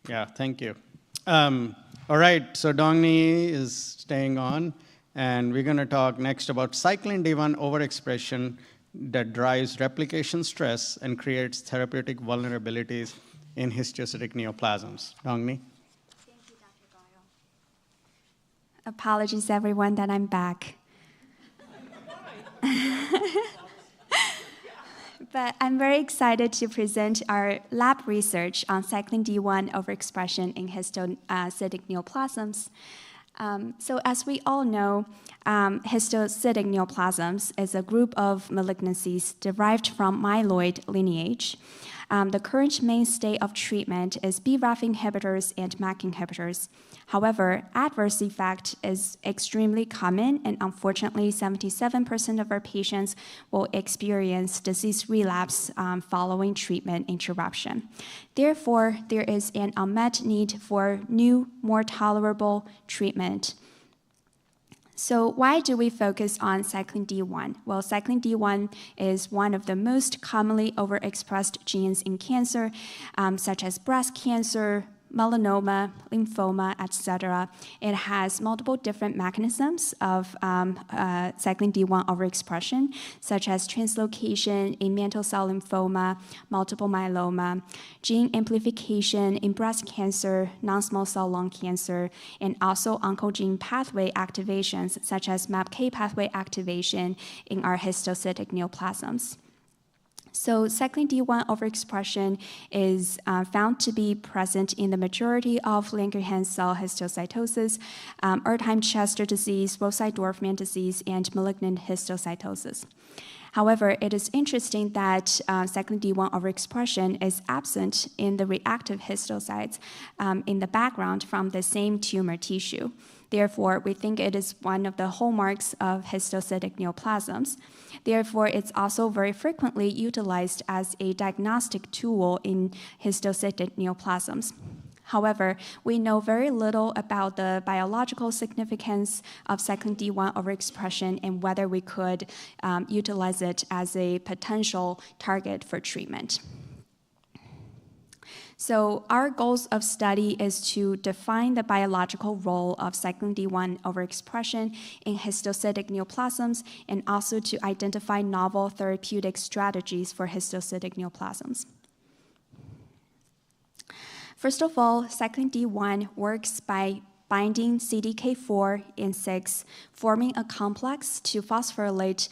Yeah, thank you. All right, so Dongni is staying on, and we're going to talk next about Cyclin D1 overexpression that drives replication stress and creates therapeutic vulnerabilities in histiocytic neoplasms. Dongni? Thank you, Dr. Goyle. Apologies, everyone, that I'm back. But I'm very excited to present our lab research on Cyclin D1 overexpression in histiocytic neoplasms. So as we all know, histiocytic neoplasms is a group of malignancies derived from myeloid lineage. The current mainstay of treatment is BRAF inhibitors and MEK inhibitors. However, adverse effect is extremely common, and unfortunately, 77% of our patients will experience disease relapse following treatment interruption. Therefore, there is an unmet need for new, more tolerable treatment. So why do we focus on Cyclin D1? Well, Cyclin D1 is one of the most commonly overexpressed genes in cancer, such as breast cancer, melanoma, lymphoma, etc. It has multiple different mechanisms of Cyclin D1 overexpression, such as translocation in mantle cell lymphoma, multiple myeloma, gene amplification in breast cancer, non-small cell lung cancer, and also oncogene pathway activations, such as MEK pathway activation in our histiocytic neoplasms. So Cyclin D1 overexpression is found to be present in the majority of Langerhans Cell Histiocytosis, Erdheim-Chester Disease, Rosai-Dorfman Disease, and malignant histiocytosis. However, it is interesting that Cyclin D1 overexpression is absent in the reactive histiocytes in the background from the same tumor tissue. Therefore, we think it is one of the hallmarks of histiocytic neoplasms. Therefore, it's also very frequently utilized as a diagnostic tool in histiocytic neoplasms. However, we know very little about the biological significance of Cyclin D1 overexpression and whether we could utilize it as a potential target for treatment. So our goals of study is to define the biological role of Cyclin D1 overexpression in histiocytic neoplasms and also to identify novel therapeutic strategies for histiocytic neoplasms. First of all, Cyclin D1 works by binding CDK4 and 6, forming a complex to phosphorylate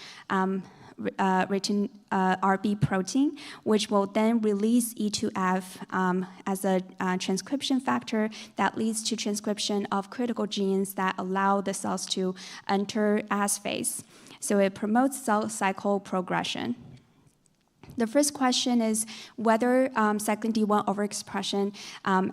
RB protein, which will then release E2F as a transcription factor that leads to transcription of critical genes that allow the cells to enter S phase. So it promotes cell cycle progression. The first question is whether Cyclin D1 overexpression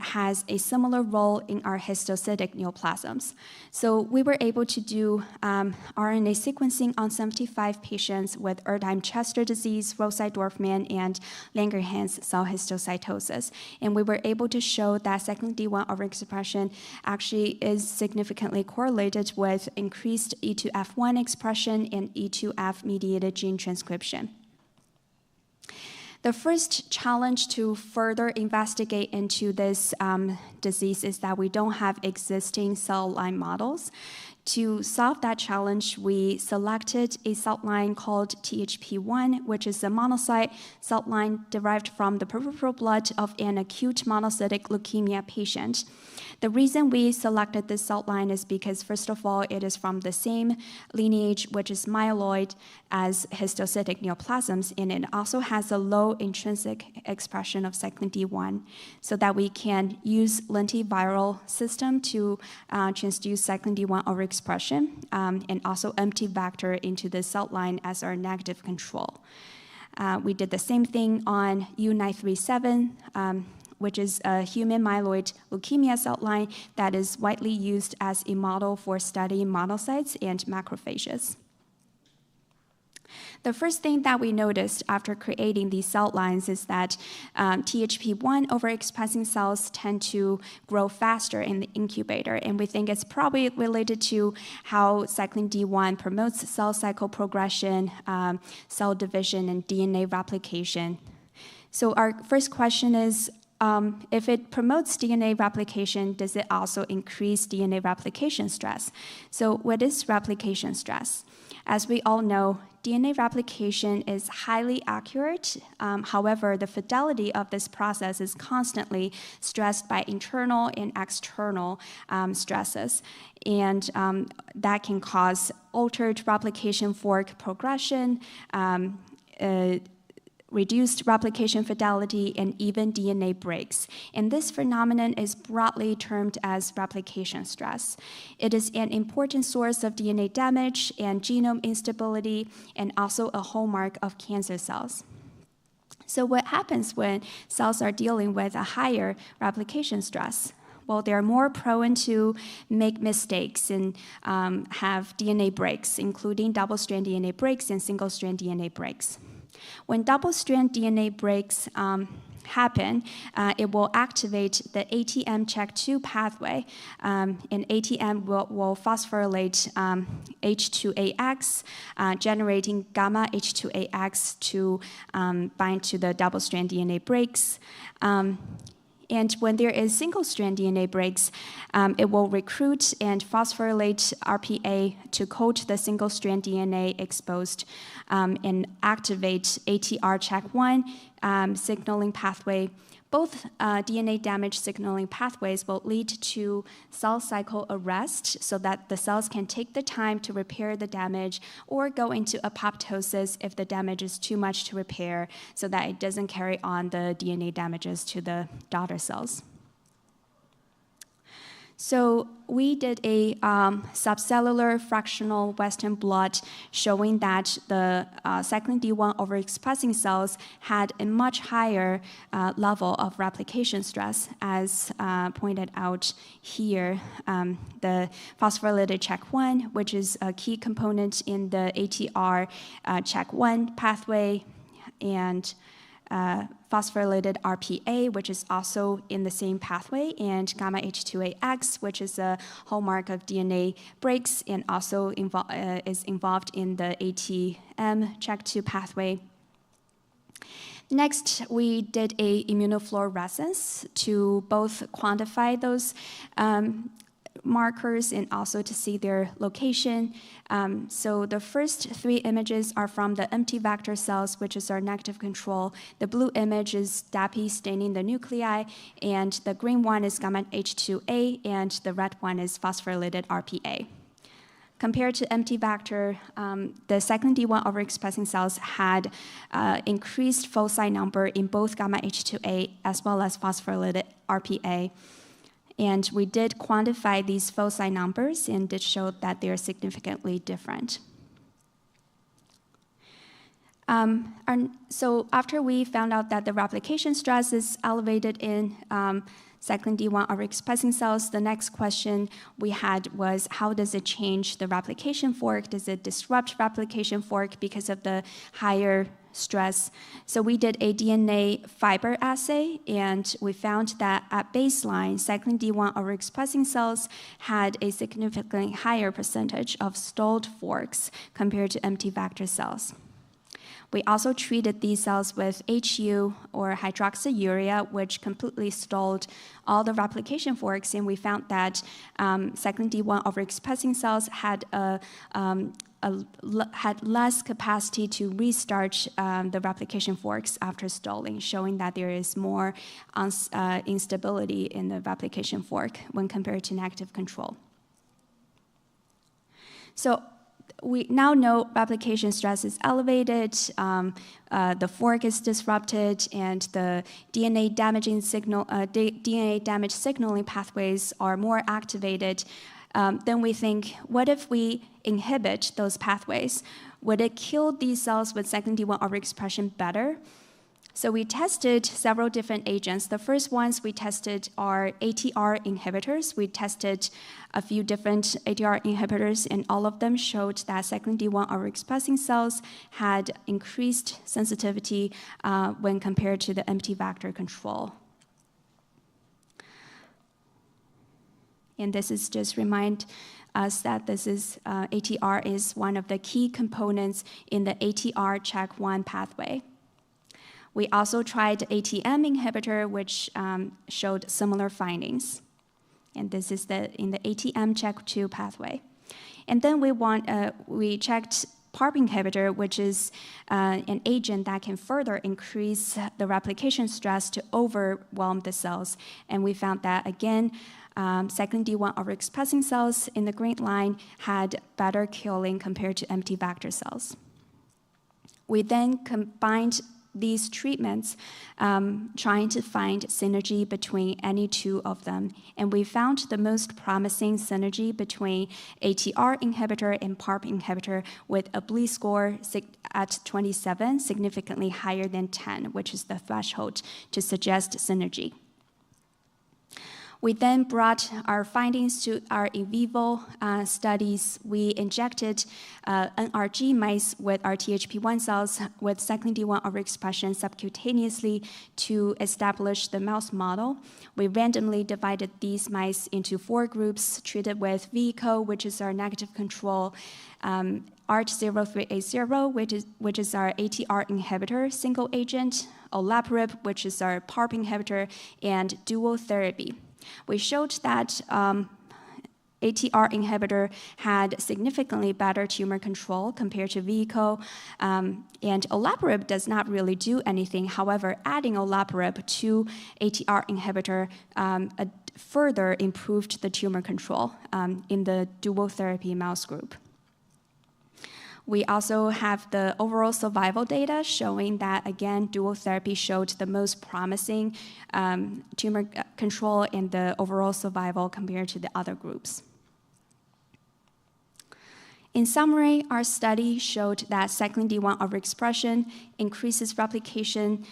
has a similar role in our histiocytic neoplasms. So we were able to do RNA sequencing on 75 patients with Erdheim-Chester Disease, Rosai-Dorfman, and Langerhans Cell Histiocytosis. And we were able to show that Cyclin D1 overexpression actually is significantly correlated with increased E2F1 expression and E2F-mediated gene transcription. The first challenge to further investigate into this disease is that we don't have existing cell line models. To solve that challenge, we selected a cell line called THP1, which is a monocyte cell line derived from the peripheral blood of an acute monocytic leukemia patient. The reason we selected this cell line is because, first of all, it is from the same lineage, which is myeloid, as histiocytic neoplasms, and it also has a low intrinsic expression of Cyclin D1, so that we can use lentiviral system to transduce Cyclin D1 overexpression and also empty vector into the cell line as our negative control. We did the same thing on U937, which is a human myeloid leukemia cell line that is widely used as a model for studying monocytes and macrophages. The first thing that we noticed after creating these cell lines is that THP1 overexpressing cells tend to grow faster in the incubator, and we think it's probably related to how Cyclin D1 promotes cell cycle progression, cell division, and DNA replication. So our first question is, if it promotes DNA replication, does it also increase DNA replication stress? So what is replication stress? As we all know, DNA replication is highly accurate. However, the fidelity of this process is constantly stressed by internal and external stresses. And that can cause altered replication fork progression, reduced replication fidelity, and even DNA breaks. And this phenomenon is broadly termed as replication stress. It is an important source of DNA damage and genome instability, and also a hallmark of cancer cells. So what happens when cells are dealing with a higher replication stress? Well, they're more prone to make mistakes and have DNA breaks, including double-strand DNA breaks and single-strand DNA breaks. When double-strand DNA breaks happen, it will activate the ATM-CHEK2 pathway, and ATM will phosphorylate H2AX, generating gamma H2AX to bind to the double-strand DNA breaks. And when there is single-strand DNA breaks, it will recruit and phosphorylate RPA to coat the single-strand DNA exposed and activate ATR-CHEK1 signaling pathway. Both DNA damage signaling pathways will lead to cell cycle arrest so that the cells can take the time to repair the damage or go into apoptosis if the damage is too much to repair so that it doesn't carry on the DNA damages to the daughter cells. So we did a subcellular fractional Western blot showing that the Cyclin D1 overexpressing cells had a much higher level of replication stress, as pointed out here. The phosphorylated CHEK1, which is a key component in the ATR CHEK1 pathway, and phosphorylated RPA, which is also in the same pathway, and gamma H2AX, which is a hallmark of DNA breaks and also is involved in the ATM-CHEK2 pathway. Next, we did a immunofluorescence to both quantify those markers and also to see their location. So the first three images are from the empty vector cells, which is our negative control. The blue image is DAPI staining the nuclei, and the green one is gamma H2A, and the red one is phosphorylated RPA. Compared to empty vector, the Cyclin D1 overexpressing cells had increased foci number in both gamma H2A as well as phosphorylated RPA. And we did quantify these foci numbers and did show that they are significantly different. So after we found out that the replication stress is elevated in Cyclin D1 overexpressing cells, the next question we had was, how does it change the replication fork? Does it disrupt replication fork because of the higher stress? So we did a DNA fiber assay, and we found that at baseline, Cyclin D1 overexpressing cells had a significantly higher percentage of stalled forks compared to empty vector cells. We also treated these cells with HU, or hydroxyurea, which completely stalled all the replication forks, and we found that Cyclin D1 overexpressing cells had had less capacity to restart the replication forks after stalling, showing that there is more instability in the replication fork when compared to negative control. So we now know replication stress is elevated, the fork is disrupted, and the DNA damage signaling pathways are more activated. Then we think, what if we inhibit those pathways? Would it kill these cells with Cyclin D1 overexpression better? So we tested several different agents. The first ones we tested are ATR inhibitors. We tested a few different ATR inhibitors, and all of them showed that Cyclin D1 overexpressing cells had increased sensitivity when compared to the empty vector control. And this is just remind us that this is ATR is one of the key components in the ATR-CHEK1 pathway. We also tried ATM inhibitor, which showed similar findings. And this is in the ATM CHEK2 pathway. And then we checked PARP inhibitor, which is an agent that can further increase the replication stress to overwhelm the cells. And we found that, again, Cyclin D1 overexpressing cells in the green line had better killing compared to empty vector cells. We then combined these treatments, trying to find synergy between any two of them. And we found the most promising synergy between ATR inhibitor and PARP inhibitor with a BLE score at 27, significantly higher than 10, which is the threshold to suggest synergy. We then brought our findings to our in vivo studies. We injected NRG mice with our THP1 cells with Cyclin D1 overexpression subcutaneously to establish the mouse model. We randomly divided these mice into 4 groups treated with vehicle, which is our negative control, ART0380, which is our ATR inhibitor single agent, olaparib, which is our PARP inhibitor, and dual therapy. We showed that ATR inhibitor had significantly better tumor control compared to vehicle, and olaparib does not really do anything. However, adding olaparib to ATR inhibitor further improved the tumor control in the dual therapy mouse group. We also have the overall survival data showing that, again, dual therapy showed the most promising tumor control and the overall survival compared to the other groups. In summary, our study showed that Cyclin D1 overexpression increases replication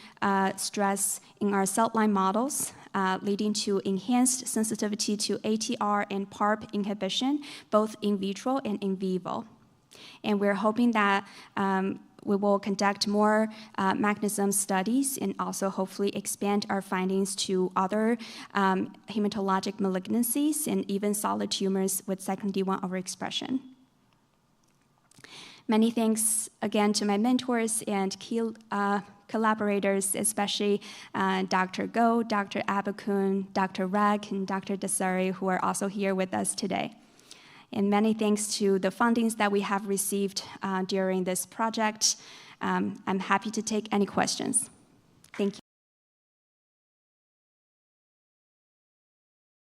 stress in our cell line models, leading to enhanced sensitivity to ATR and PARP inhibition, both in vitro and in vivo. And we're hoping that we will conduct more mechanism studies and also hopefully expand our findings to other hematologic malignancies and even solid tumors with Cyclin D1 overexpression. Many thanks again to my mentors and key collaborators, especially Dr. Go, Dr. Abakun, Dr. Rag, and Dr. Dasari, who are also here with us today. And many thanks to the fundings that we have received during this project. I'm happy to take any questions. Thank you.